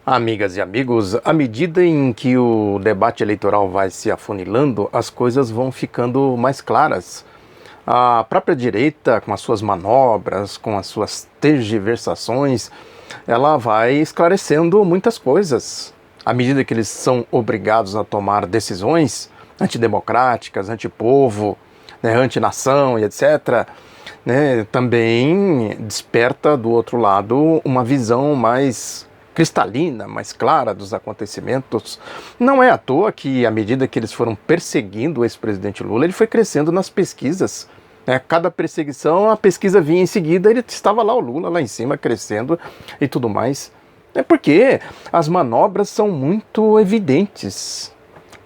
Amigas e amigos, à medida em que o debate eleitoral vai se afunilando, as coisas vão ficando mais claras. A própria direita, com as suas manobras, com as suas tergiversações, ela vai esclarecendo muitas coisas. À medida que eles são obrigados a tomar decisões antidemocráticas, antipovo, né, antinação e etc., né, também desperta do outro lado uma visão mais cristalina, mais clara dos acontecimentos. Não é à toa que, à medida que eles foram perseguindo o ex-presidente Lula, ele foi crescendo nas pesquisas. Cada perseguição, a pesquisa vinha em seguida, ele estava lá, o Lula lá em cima, crescendo e tudo mais. É porque as manobras são muito evidentes,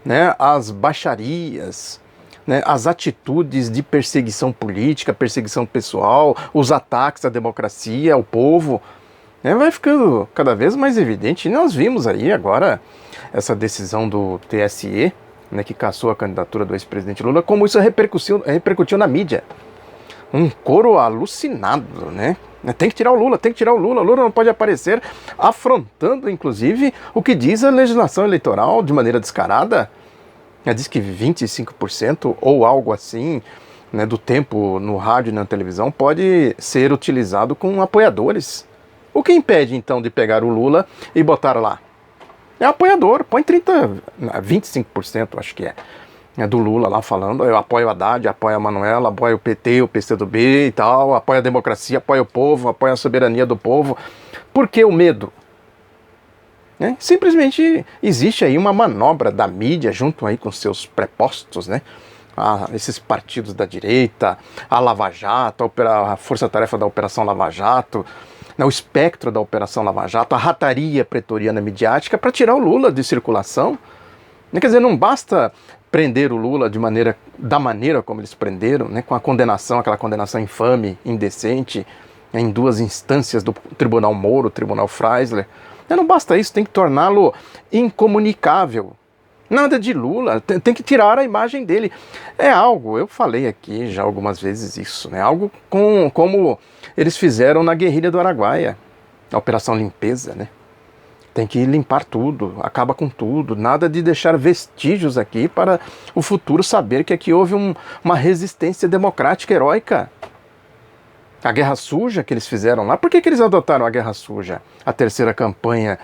né? As baixarias, né? As atitudes de perseguição política, perseguição pessoal, os ataques à democracia, ao povo, vai ficando cada vez mais evidente. E nós vimos aí agora essa decisão do TSE, né, que cassou a candidatura do ex-presidente Lula, como isso repercutiu na mídia. Um coro alucinado, né? Tem que tirar o Lula, tem que tirar o Lula não pode aparecer, afrontando inclusive o que diz a legislação eleitoral de maneira descarada. Diz que 25% ou algo assim, né, do tempo no rádio e na televisão pode ser utilizado com apoiadores. O que impede, então, de pegar o Lula e botar lá? É apoiador, põe 25%, acho que é do Lula lá falando, eu apoio a Haddad, apoio a Manuela, apoio o PT, o PCdoB e tal, apoio a democracia, apoio o povo, apoio a soberania do povo. Por que o medo? Simplesmente existe aí uma manobra da mídia junto aí com seus prepostos, né? Esses partidos da direita, a Lava Jato, a força-tarefa da Operação Lava Jato, o espectro da Operação Lava Jato, a rataria pretoriana midiática para tirar o Lula de circulação. Quer dizer, não basta prender o Lula da maneira como eles prenderam, né, com a condenação, aquela condenação infame, indecente, em 2 instâncias do Tribunal Moro, Tribunal Freisler. Não basta isso, tem que torná-lo incomunicável. Nada de Lula, tem que tirar a imagem dele. É algo, eu falei aqui já algumas vezes isso, né? Algo como eles fizeram na guerrilha do Araguaia, a Operação Limpeza, né? Tem que limpar tudo, acaba com tudo, nada de deixar vestígios aqui para o futuro saber que aqui houve uma resistência democrática heróica. A guerra suja que eles fizeram lá, por que eles adotaram a guerra suja? A terceira campanha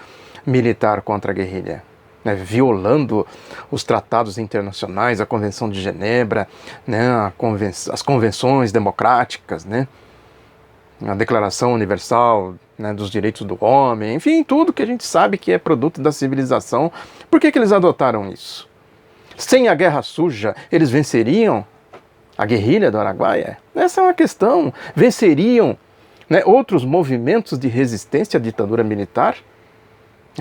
militar contra a guerrilha, né, violando os tratados internacionais, a Convenção de Genebra, né, as convenções democráticas, né, a Declaração Universal, né, dos Direitos do Homem, enfim, tudo que a gente sabe que é produto da civilização. Por que eles adotaram isso? Sem a guerra suja, eles venceriam a guerrilha do Araguaia? Essa é uma questão. Venceriam, né, outros movimentos de resistência à ditadura militar?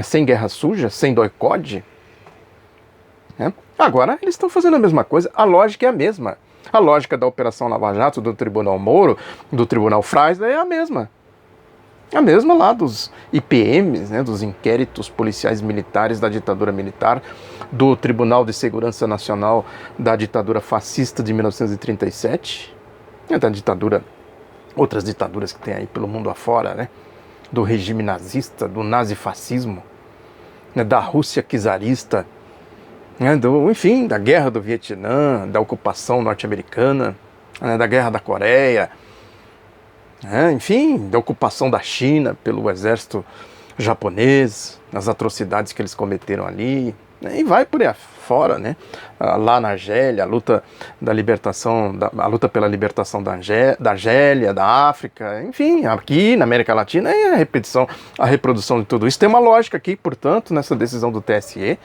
Sem guerra suja, sem doicode? Agora eles estão fazendo a mesma coisa, a lógica é a mesma. A lógica da Operação Lava Jato, do Tribunal Moro, do Tribunal Freisler é a mesma. A mesma lá dos IPMs, né, dos inquéritos policiais militares da ditadura militar, do Tribunal de Segurança Nacional da ditadura fascista de 1937, da ditadura, outras ditaduras que tem aí pelo mundo afora, né, do regime nazista, do nazifascismo, né, da Rússia czarista, né, enfim, da guerra do Vietnã, da ocupação norte-americana, né, da guerra da Coreia, enfim, da ocupação da China pelo exército japonês, as atrocidades que eles cometeram ali, né, e vai por aí fora, né? Lá na Argélia, a luta pela libertação da Argélia, da África, enfim, aqui na América Latina é a reprodução de tudo isso. Tem uma lógica aqui, portanto, nessa decisão do TSE.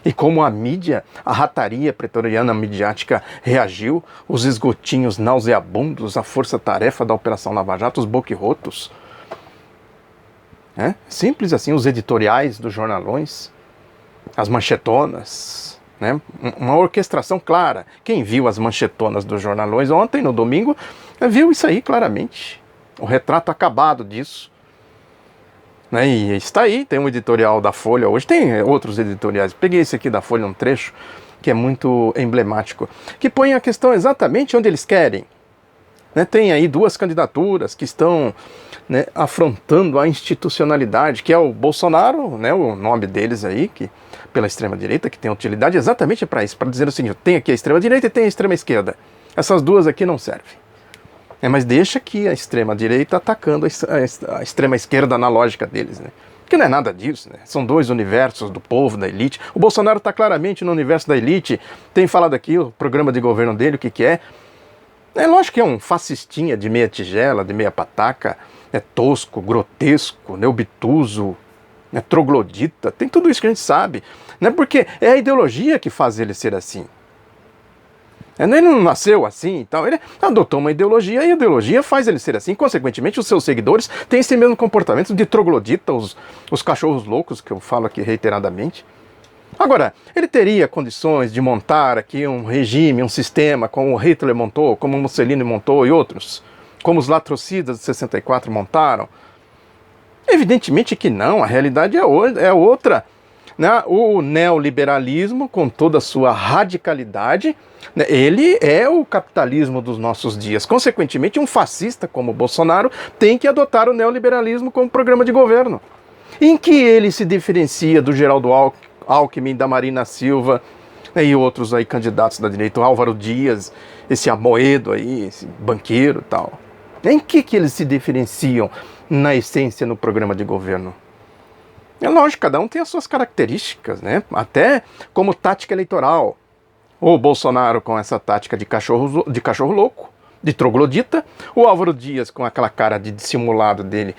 E como a mídia, a rataria pretoriana midiática reagiu, os esgotinhos nauseabundos, a força-tarefa da Operação Lava Jato, os boquirrotos. Simples assim, os editoriais dos jornalões, as manchetonas, né? Uma orquestração clara. Quem viu as manchetonas dos jornalões ontem, no domingo, viu isso aí claramente. O retrato acabado disso. E está aí, tem um editorial da Folha hoje, tem outros editoriais, peguei esse aqui da Folha, um trecho que é muito emblemático, que põe a questão exatamente onde eles querem. né, tem aí duas candidaturas que estão, né, afrontando a institucionalidade, que é o Bolsonaro, né, o nome deles aí, que pela extrema-direita, que tem utilidade exatamente para isso, para dizer o seguinte: tem aqui a extrema-direita e tem a extrema-esquerda. Essas duas aqui não servem. Mas deixa que a extrema-direita atacando a extrema-esquerda na lógica deles, né? Porque não é nada disso, né? São dois universos do povo, da elite. O Bolsonaro está claramente no universo da elite. Tem falado aqui o programa de governo dele, o que é. É lógico que é um fascistinha de meia tigela, de meia pataca, é tosco, grotesco, né, obtuso, né, troglodita. Tem tudo isso que a gente sabe, né? Porque é a ideologia que faz ele ser assim. Ele não nasceu assim e tal, ele adotou uma ideologia e a ideologia faz ele ser assim. Consequentemente, os seus seguidores têm esse mesmo comportamento de troglodita, os cachorros loucos, que eu falo aqui reiteradamente. Agora, ele teria condições de montar aqui um regime, um sistema, como o Hitler montou, como o Mussolini montou e outros, como os latrocidas de 64 montaram? Evidentemente que não, a realidade é outra. Né? O neoliberalismo, com toda a sua radicalidade, né, ele é o capitalismo dos nossos dias. Consequentemente, um fascista como Bolsonaro tem que adotar o neoliberalismo como programa de governo. Em que ele se diferencia do Geraldo Alckmin, da Marina Silva, né, e outros aí candidatos da direita, o Álvaro Dias, esse Amoedo aí, esse banqueiro e tal. Em que eles se diferenciam na essência no programa de governo? É lógico, cada um tem as suas características, né? Até como tática eleitoral. O Bolsonaro com essa tática de cachorro louco, de troglodita. O Álvaro Dias com aquela cara de dissimulado dele,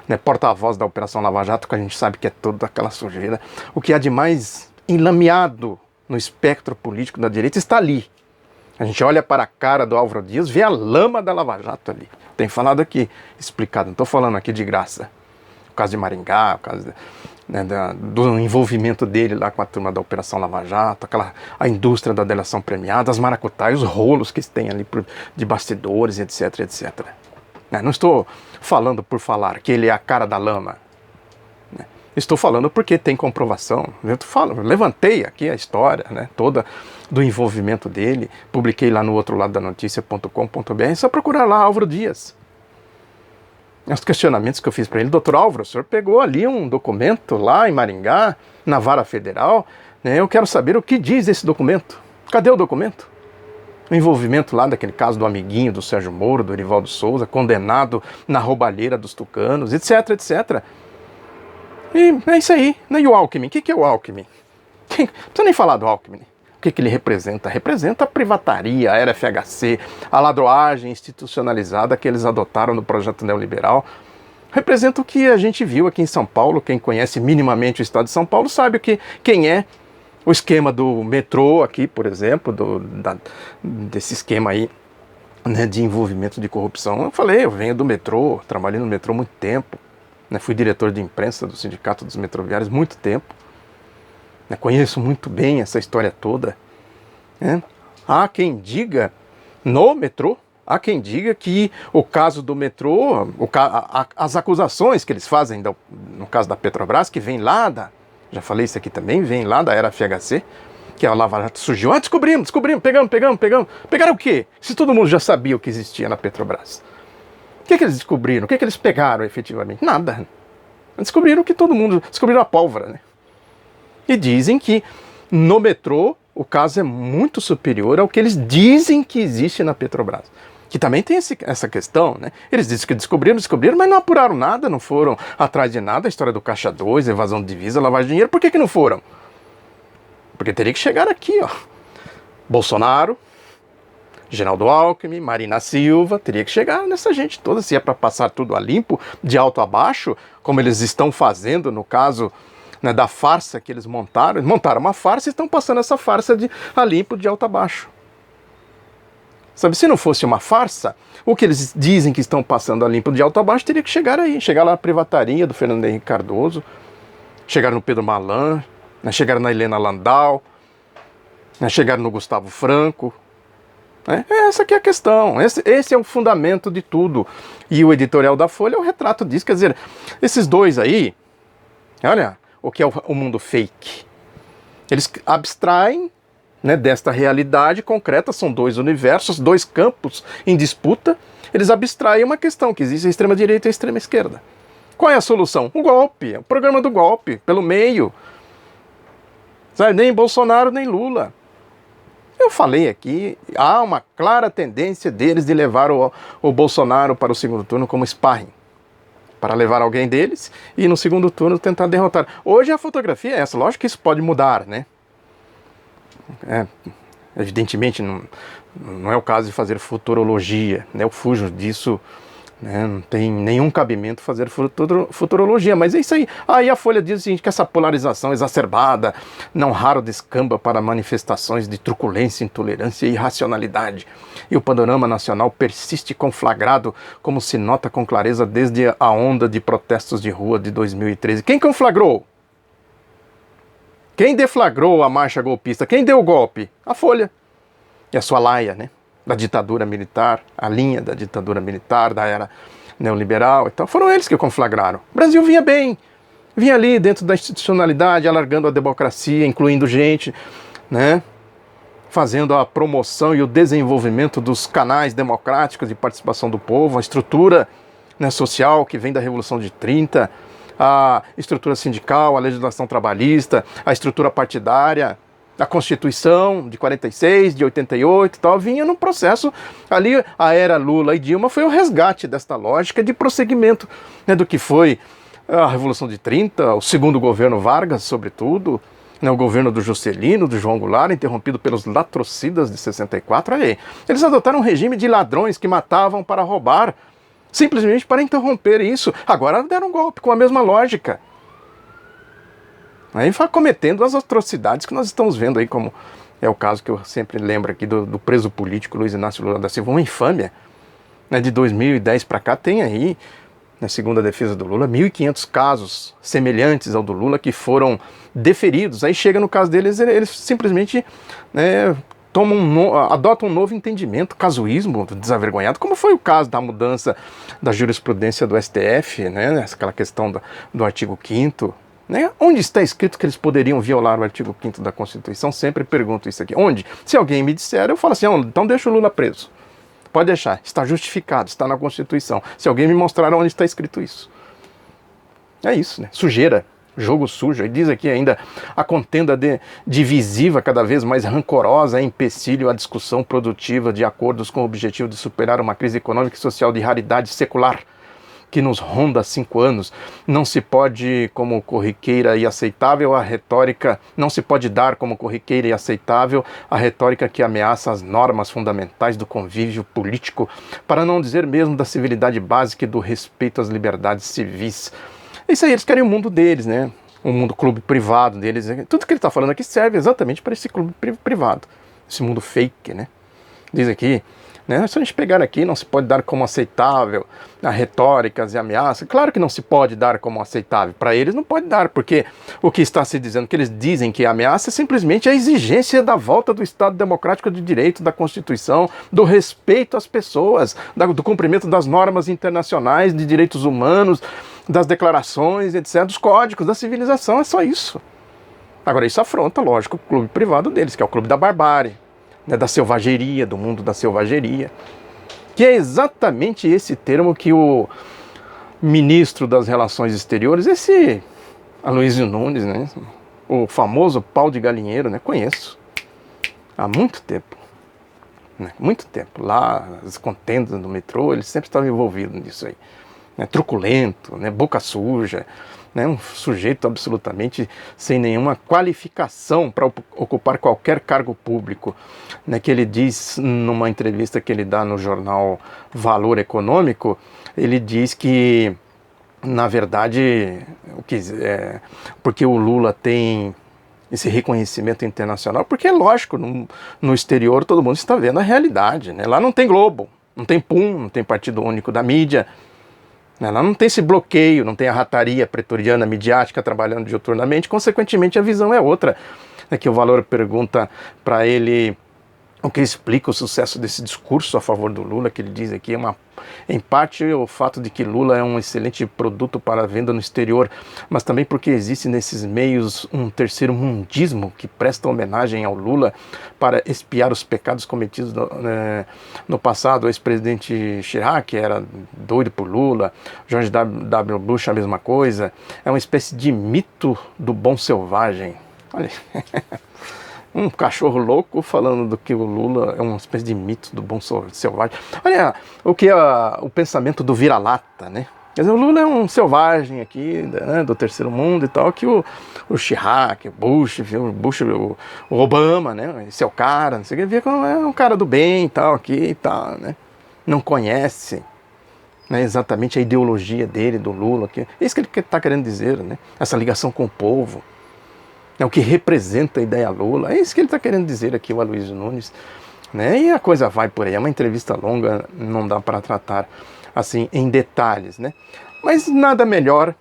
né, porta-voz da Operação Lava Jato, que a gente sabe que é toda aquela sujeira. O que há de mais enlameado no espectro político da direita está ali. A gente olha para a cara do Álvaro Dias, vê a lama da Lava Jato ali. Tem falado aqui, explicado, não estou falando aqui de graça. O caso de Maringá, o caso, né, do envolvimento dele lá com a turma da Operação Lava Jato, a indústria da delação premiada, as maracutaias, os rolos que tem ali de bastidores, etc, etc. Não estou falando por falar que ele é a cara da lama. Estou falando porque tem comprovação. Eu levantei aqui a história, né, toda do envolvimento dele, publiquei lá no outro lado da notícia.com.br, é só procurar lá Álvaro Dias. Os questionamentos que eu fiz para ele: doutor Álvaro, o senhor pegou ali um documento lá em Maringá, na Vara Federal, né, eu quero saber o que diz esse documento. Cadê o documento? O envolvimento lá daquele caso do amiguinho do Sérgio Moro, do Erivaldo Souza, condenado na roubalheira dos tucanos, etc, etc. E é isso aí. E o Alckmin? O que é o Alckmin? Não precisa nem falar do Alckmin. O que ele representa? Representa a privataria, a RFHC, a ladroagem institucionalizada que eles adotaram no projeto neoliberal. Representa o que a gente viu aqui em São Paulo. Quem conhece minimamente o estado de São Paulo sabe quem é o esquema do metrô aqui, por exemplo, desse esquema aí, né, de envolvimento de corrupção. Eu falei, eu venho do metrô, trabalhei no metrô há muito tempo. Fui diretor de imprensa do Sindicato dos Metroviários muito tempo. Conheço muito bem essa história toda. Há quem diga, no metrô, há quem diga que o caso do metrô, as acusações que eles fazem, no caso da Petrobras, que vem lá já falei isso aqui também, vem lá da era FHC, que a Lava Jato surgiu. Descobrimos, pegamos. Pegaram o quê? Se todo mundo já sabia o que existia na Petrobras. O que eles descobriram? O que eles pegaram efetivamente? Nada. Descobriram que todo mundo... Descobriram a pólvora, né? E dizem que no metrô o caso é muito superior ao que eles dizem que existe na Petrobras. Que também tem essa questão, né? Eles dizem que descobriram, mas não apuraram nada, não foram atrás de nada. A história do Caixa 2, evasão de divisa, lavagem de dinheiro. Por que não foram? Porque teria que chegar aqui, ó. Bolsonaro, Geraldo Alckmin, Marina Silva, teria que chegar nessa gente toda, se é para passar tudo a limpo, de alto a baixo, como eles estão fazendo no caso, né, da farsa que eles montaram. Eles montaram uma farsa e estão passando essa farsa a limpo, de alto a baixo. Sabe, se não fosse uma farsa, o que eles dizem que estão passando a limpo de alto a baixo teria que chegar aí, chegar lá na privataria do Fernando Henrique Cardoso, chegar no Pedro Malan, né, chegar na Helena Landau, né, chegar no Gustavo Franco. Essa aqui é a questão, esse é o fundamento de tudo. E o editorial da Folha é o retrato disso. Quer dizer, esses dois aí, olha o que é o mundo fake. Eles abstraem, né, desta realidade concreta, são dois universos, dois campos em disputa, Eles abstraem uma questão, que existe a extrema-direita e a extrema-esquerda. Qual é a solução? O golpe, o programa do golpe, pelo meio. Sabe? Nem Bolsonaro, nem Lula. Eu falei aqui, há uma clara tendência deles de levar o Bolsonaro para o segundo turno como sparring. Para levar alguém deles e no segundo turno tentar derrotar. Hoje a fotografia é essa. Lógico que isso pode mudar, né? Evidentemente não é o caso de fazer futurologia, né? Eu fujo disso, né? Não tem nenhum cabimento fazer futurologia, mas é isso aí. Aí a Folha diz o seguinte, que essa polarização exacerbada não raro descamba para manifestações de truculência, intolerância e irracionalidade. E o panorama nacional persiste conflagrado, como se nota com clareza desde a onda de protestos de rua de 2013. Quem conflagrou? Quem deflagrou a marcha golpista? Quem deu o golpe? A Folha. E a sua laia, né? Da ditadura militar, a linha da ditadura militar, da era neoliberal e tal. Foram eles que conflagraram. O Brasil vinha bem. Vinha ali dentro da institucionalidade, alargando a democracia, incluindo gente, né? Fazendo a promoção e o desenvolvimento dos canais democráticos de participação do povo, a estrutura, né, social que vem da Revolução de 30, a estrutura sindical, a legislação trabalhista, a estrutura partidária, a Constituição de 46, de 88 e tal, vinha num processo ali, a era Lula e Dilma foi o resgate desta lógica de prosseguimento, né, do que foi a Revolução de 30, o segundo governo Vargas, sobretudo, né, o governo do Juscelino, do João Goulart, interrompido pelos latrocidas de 64, olha aí. Eles adotaram um regime de ladrões que matavam para roubar, simplesmente para interromper isso. Agora deram um golpe com a mesma lógica. Aí vai cometendo as atrocidades que nós estamos vendo aí, como é o caso que eu sempre lembro aqui do preso político Luiz Inácio Lula da Silva, uma infâmia. Né, de 2010 para cá tem aí, na segundo a defesa do Lula, 1.500 casos semelhantes ao do Lula que foram deferidos. Aí chega no caso deles, eles simplesmente, né, adotam um novo entendimento, casuísmo desavergonhado, como foi o caso da mudança da jurisprudência do STF, né, aquela questão do artigo 5º, né, onde está escrito que eles poderiam violar o artigo 5º da Constituição? Sempre pergunto isso aqui. Onde? Se alguém me disser, eu falo assim, então deixa o Lula preso. Pode deixar, está justificado, está na Constituição. Se alguém me mostrar onde está escrito isso. É isso, né? Sujeira, jogo sujo. E diz aqui ainda, a contenda divisiva, cada vez mais rancorosa, é empecilho à discussão produtiva de acordos com o objetivo de superar uma crise econômica e social de raridade secular que nos ronda há 5 anos. Não se pode, como corriqueira e aceitável, a retórica, não se pode dar como corriqueira e aceitável a retórica que ameaça as normas fundamentais do convívio político, para não dizer mesmo da civilidade básica e do respeito às liberdades civis. Isso aí, eles querem o mundo deles, né? O mundo clube privado deles. Tudo que ele está falando aqui serve exatamente para esse clube privado, esse mundo fake, né? Diz aqui, né? Se a gente pegar aqui, não se pode dar como aceitável a retóricas e ameaças. Claro que não se pode dar como aceitável. Para eles não pode dar, porque o que está se dizendo, que eles dizem que é ameaça, é simplesmente a exigência da volta do Estado Democrático de Direito, da Constituição, do respeito às pessoas, do cumprimento das normas internacionais de direitos humanos, das declarações, etc., dos códigos da civilização. É só isso. Agora, isso afronta, lógico, o clube privado deles, que é o clube da barbárie, né, da selvageria, do mundo da selvageria, que é exatamente esse termo que o ministro das Relações Exteriores, esse Aloysio Nunes, né, o famoso pau de galinheiro, né, conheço há muito tempo, né, muito tempo. Lá, as contendas do metrô, ele sempre estava envolvido nisso aí, né, truculento, né, boca suja, né, um sujeito absolutamente sem nenhuma qualificação para ocupar qualquer cargo público, né, que ele diz numa entrevista que ele dá no jornal Valor Econômico, ele diz que, na verdade, porque o Lula tem esse reconhecimento internacional, porque é lógico, no exterior todo mundo está vendo a realidade, né? Lá não tem Globo, não tem PUM, não tem Partido Único da Mídia, lá não tem esse bloqueio, não tem a rataria pretoriana midiática trabalhando diuturnamente, consequentemente a visão é outra. É que o Valor pergunta para ele O que explica o sucesso desse discurso a favor do Lula, que ele diz aqui, em parte o fato de que Lula é um excelente produto para venda no exterior, mas também porque existe nesses meios um terceiro mundismo que presta homenagem ao Lula para expiar os pecados cometidos no passado. O ex-presidente Chirac era doido por Lula, George W. Bush a mesma coisa. É uma espécie de mito do bom selvagem. Olha... Um cachorro louco falando do que o Lula é uma espécie de mito do bom selvagem. Olha o que é o pensamento do vira-lata, né? Quer dizer, o Lula é um selvagem aqui, né, do terceiro mundo e tal, que o Chirac, o Obama, né? Esse é o cara, não sei o que, via como é um cara do bem e tal, aqui e tal, né? Não conhece, né, exatamente a ideologia dele, do Lula. É isso que ele está querendo dizer, né? Essa ligação com o povo. É o que representa a ideia Lula. É isso que ele está querendo dizer aqui, o Aloysio Nunes. Né? E a coisa vai por aí. É uma entrevista longa, não dá para tratar assim em detalhes. Né? Mas nada melhor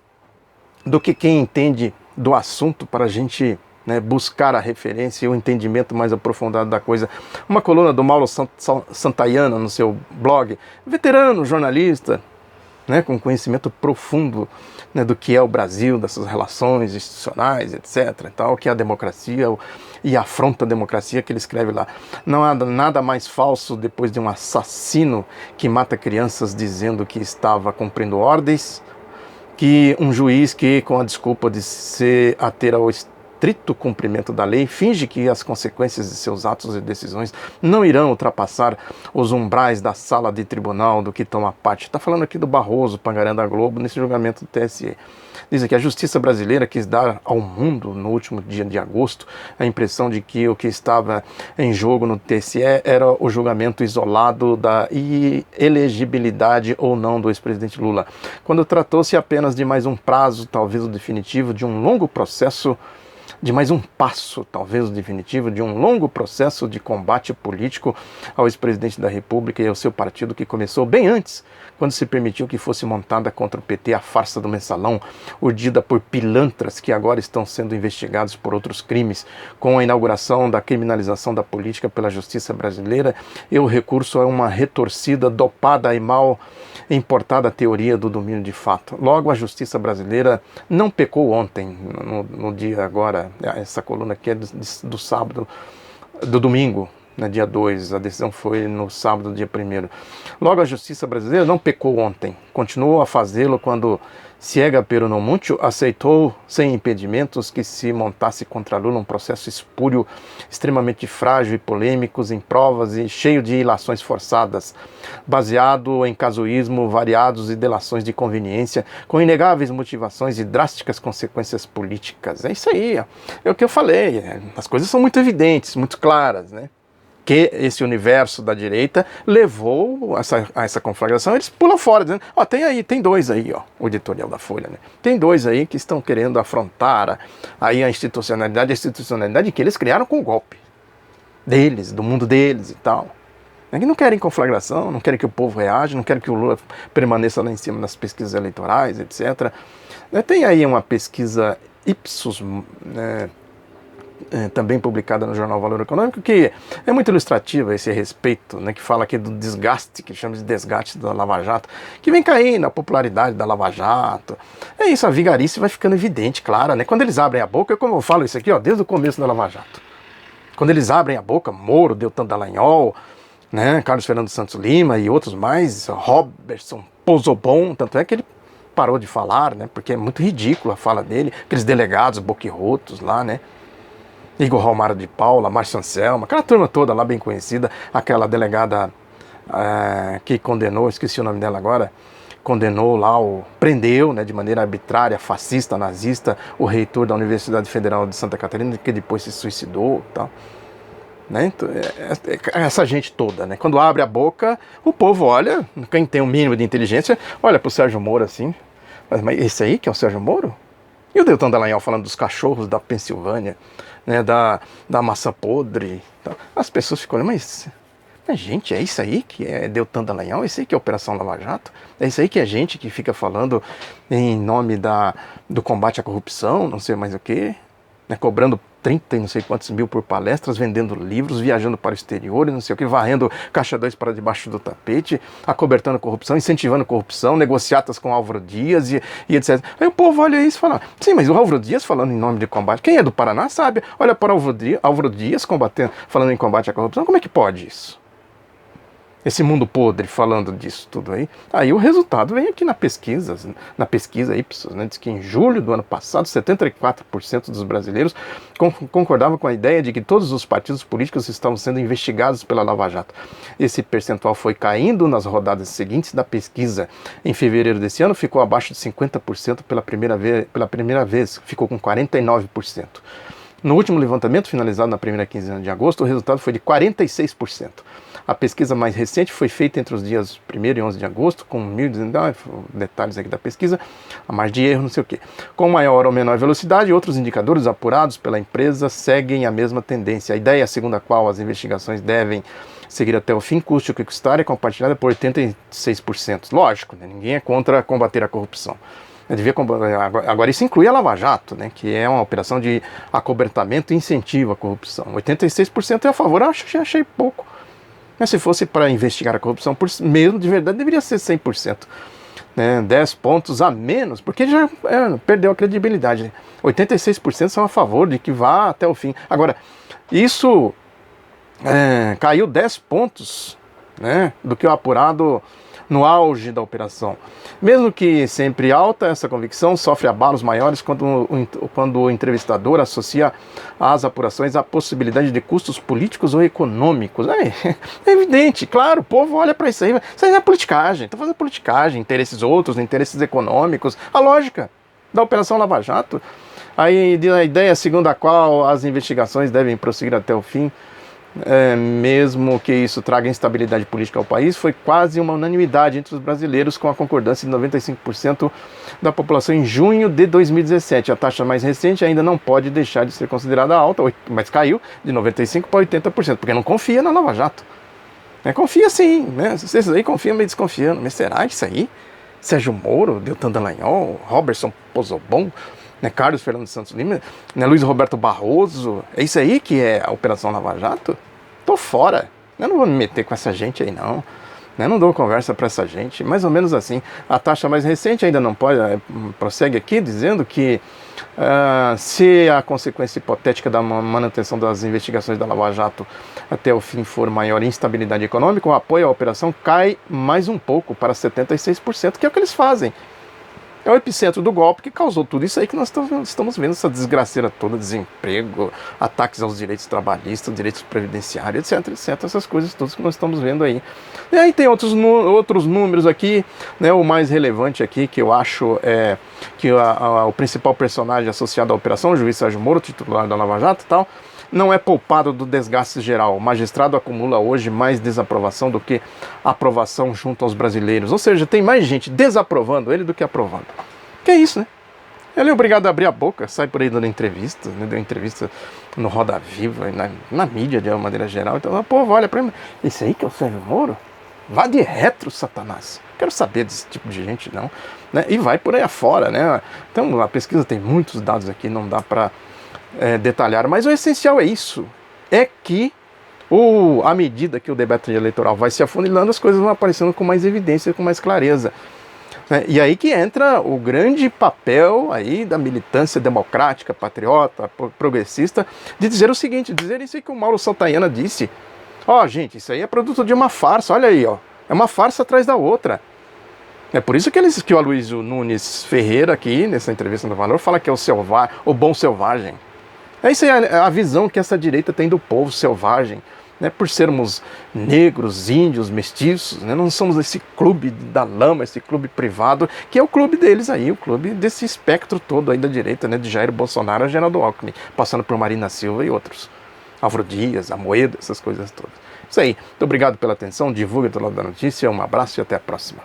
do que quem entende do assunto para a gente, né, buscar a referência e o entendimento mais aprofundado da coisa. Uma coluna do Mauro Santayana no seu blog, veterano jornalista, né, com conhecimento profundo, né, do que é o Brasil, dessas relações institucionais, etc. Tal, que é a democracia e afronta a democracia, que ele escreve lá. Não há nada mais falso depois de um assassino que mata crianças dizendo que estava cumprindo ordens, que um juiz que, com a desculpa de se ater ao estrito cumprimento da lei, finge que as consequências de seus atos e decisões não irão ultrapassar os umbrais da sala de tribunal do que toma parte. Está falando aqui do Barroso, Pangaré da Globo, nesse julgamento do TSE. Diz que a justiça brasileira quis dar ao mundo, no último dia de agosto, a impressão de que o que estava em jogo no TSE era o julgamento isolado da elegibilidade ou não do ex-presidente Lula, quando tratou-se apenas de mais um prazo, talvez o definitivo, de um longo processo, de mais um passo, talvez o definitivo, de um longo processo de combate político ao ex-presidente da República e ao seu partido, que começou bem antes, quando se permitiu que fosse montada contra o PT a farsa do mensalão, urdida por pilantras que agora estão sendo investigados por outros crimes, com a inauguração da criminalização da política pela justiça brasileira e o recurso a uma retorcida, dopada e mal importada teoria do domínio de fato. Logo, a justiça brasileira não pecou ontem, no dia agora, essa coluna aqui é do sábado, do domingo, né, dia 2, a decisão foi no sábado, dia 1º. Logo, a justiça brasileira não pecou ontem, continuou a fazê-lo quando Ciega pero non mucho aceitou sem impedimentos que se montasse contra Lula um processo espúrio, extremamente frágil e polêmico, em provas e cheio de ilações forçadas, baseado em casuísmo variados e delações de conveniência, com inegáveis motivações e drásticas consequências políticas. É isso aí, é o que eu falei, as coisas são muito evidentes, muito claras, né? Que esse universo da direita levou a essa conflagração, eles pulam fora, dizendo, ó, tem dois aí, ó, o editorial da Folha, né? Tem dois aí que estão querendo afrontar aí a institucionalidade que eles criaram com o golpe deles, do mundo deles e tal. É que não querem conflagração, não querem que o povo reaja, não querem que o Lula permaneça lá em cima nas pesquisas eleitorais, etc. Tem aí uma pesquisa Ipsos, né, também publicada no jornal Valor Econômico, que é muito ilustrativa a esse respeito, né, que fala aqui do desgaste, que chama de desgaste da Lava Jato, que vem caindo a popularidade da Lava Jato. É isso, a vigarice vai ficando evidente, clara, né? Quando eles abrem a boca, como eu falo isso aqui, ó, desde o começo da Lava Jato. Quando eles abrem a boca, Moro, Deltan Dallagnol, né, Carlos Fernando Santos Lima e outros mais, Robertson, Pozzobon, tanto é que ele parou de falar, né, porque é muito ridículo a fala dele, aqueles delegados boquirrotos lá, né, Igor Romaro de Paula, Márcio Anselmo, aquela turma toda lá bem conhecida, aquela delegada que condenou, esqueci o nome dela agora, condenou lá, prendeu, né, de maneira arbitrária, fascista, nazista, o reitor da Universidade Federal de Santa Catarina, que depois se suicidou e tal. Né? Então, essa gente toda, né? Quando abre a boca, o povo olha, quem tem um mínimo de inteligência, olha pro Sérgio Moro assim, mas esse aí que é o Sérgio Moro? E o Deltan Dallagnol falando dos cachorros da Pensilvânia, né, da maçã podre. Tá? As pessoas ficam olhando, mas gente, é isso aí que é Deltan Dallagnol? É isso aí que é Operação Lava Jato? É isso aí que é gente que fica falando em nome do combate à corrupção, não sei mais o quê, né, cobrando 30 e não sei quantos mil por palestras, vendendo livros, viajando para o exterior e não sei o que, varrendo caixa 2 para debaixo do tapete, acobertando corrupção, incentivando corrupção, negociatas com Álvaro Dias e etc. Aí o povo olha isso e fala, sim, mas o Álvaro Dias falando em nome de combate, quem é do Paraná sabe, olha para o Álvaro Dias falando em combate à corrupção, como é que pode isso? Esse mundo podre falando disso tudo aí. Aí o resultado vem aqui na pesquisa Ipsos, né? Diz que em julho do ano passado, 74% dos brasileiros concordavam com a ideia de que todos os partidos políticos estavam sendo investigados pela Lava Jato. Esse percentual foi caindo nas rodadas seguintes da pesquisa. Em fevereiro desse ano ficou abaixo de 50% pela primeira vez, ficou com 49%. No último levantamento, finalizado na primeira quinzena de agosto, o resultado foi de 46%. A pesquisa mais recente foi feita entre os dias 1º e 11 de agosto, com 1.200 detalhes aqui da pesquisa, a margem de erro, não sei o quê. Com maior ou menor velocidade, outros indicadores apurados pela empresa seguem a mesma tendência. A ideia segundo a qual as investigações devem seguir até o fim, custe o que custar, é compartilhada por 86%. Lógico, né? Ninguém é contra combater a corrupção. Agora isso inclui a Lava Jato, né, que é uma operação de acobertamento e incentivo à corrupção. 86% é a favor, eu achei pouco. Mas se fosse para investigar a corrupção mesmo, de verdade, deveria ser 100%. Né, 10 pontos a menos, porque já perdeu a credibilidade. 86% são a favor de que vá até o fim. Agora, isso caiu 10 pontos, né, do que o apurado no auge da operação. Mesmo que sempre alta, essa convicção sofre abalos maiores quando o entrevistador associa às apurações a possibilidade de custos políticos ou econômicos. É evidente, claro, o povo olha para isso aí é politicagem, está fazendo politicagem, interesses outros, interesses econômicos, a lógica da Operação Lava Jato. Aí a ideia segundo a qual as investigações devem prosseguir até o fim, mesmo que isso traga instabilidade política ao país, foi quase uma unanimidade entre os brasileiros, com a concordância de 95% da população em junho de 2017. A taxa mais recente ainda não pode deixar de ser considerada alta, mas caiu de 95% para 80%, porque não confia na Lava Jato. Confia sim, né? Vocês aí confiam meio desconfiando, mas será isso aí? Sérgio Moro, Deltan Dallagnol, Robertson Pozobon, né, Carlos Fernando Santos Lima, né, Luiz Roberto Barroso, é isso aí que é a Operação Lava Jato? Tô fora, eu não vou me meter com essa gente aí não, eu não dou conversa para essa gente, mais ou menos assim. A taxa mais recente ainda não pode, prossegue aqui dizendo que se a consequência hipotética da manutenção das investigações da Lava Jato até o fim for maior instabilidade econômica, o apoio à operação cai mais um pouco para 76%, que é o que eles fazem. É o epicentro do golpe que causou tudo isso aí que nós estamos vendo, essa desgraceira toda, desemprego, ataques aos direitos trabalhistas, direitos previdenciários, etc, etc, essas coisas todas que nós estamos vendo aí. E aí tem outros números aqui, né, o mais relevante aqui, que eu acho que o principal personagem associado à operação, o juiz Sérgio Moro, titular da Lava Jato e tal, não é poupado do desgaste geral. O magistrado acumula hoje mais desaprovação do que aprovação junto aos brasileiros. Ou seja, tem mais gente desaprovando ele do que aprovando. Que é isso, né? Ele é obrigado a abrir a boca, sai por aí dando entrevista, né? Deu entrevista no Roda Viva, na mídia de uma maneira geral. Então o povo olha para mim, esse aí que é o Sérgio Moro? Vá de retro, Satanás. Quero saber desse tipo de gente, não. Né? E vai por aí afora, né? Então a pesquisa tem muitos dados aqui, não dá para detalhar, mas o essencial é isso, é que à medida que o debate eleitoral vai se afunilando, as coisas vão aparecendo com mais evidência, com mais clareza. E aí que entra o grande papel aí da militância democrática, patriota, progressista, de dizer o seguinte, dizer isso aí que o Mauro Santayana disse. Gente, isso aí é produto de uma farsa, olha aí, é uma farsa atrás da outra. É por isso que o Aloysio Nunes Ferreira aqui, nessa entrevista no Valor, fala que é o bom selvagem. Isso é a visão que essa direita tem do povo selvagem, né? Por sermos negros, índios, mestiços, né? Não somos esse clube da lama, esse clube privado, que é o clube deles aí, o clube desse espectro todo aí da direita, né? De Jair Bolsonaro a Geraldo Alckmin, passando por Marina Silva e outros. Álvaro Dias, Amoedo, essas coisas todas. Isso aí, muito obrigado pela atenção, divulgue do lado da notícia, um abraço e até a próxima.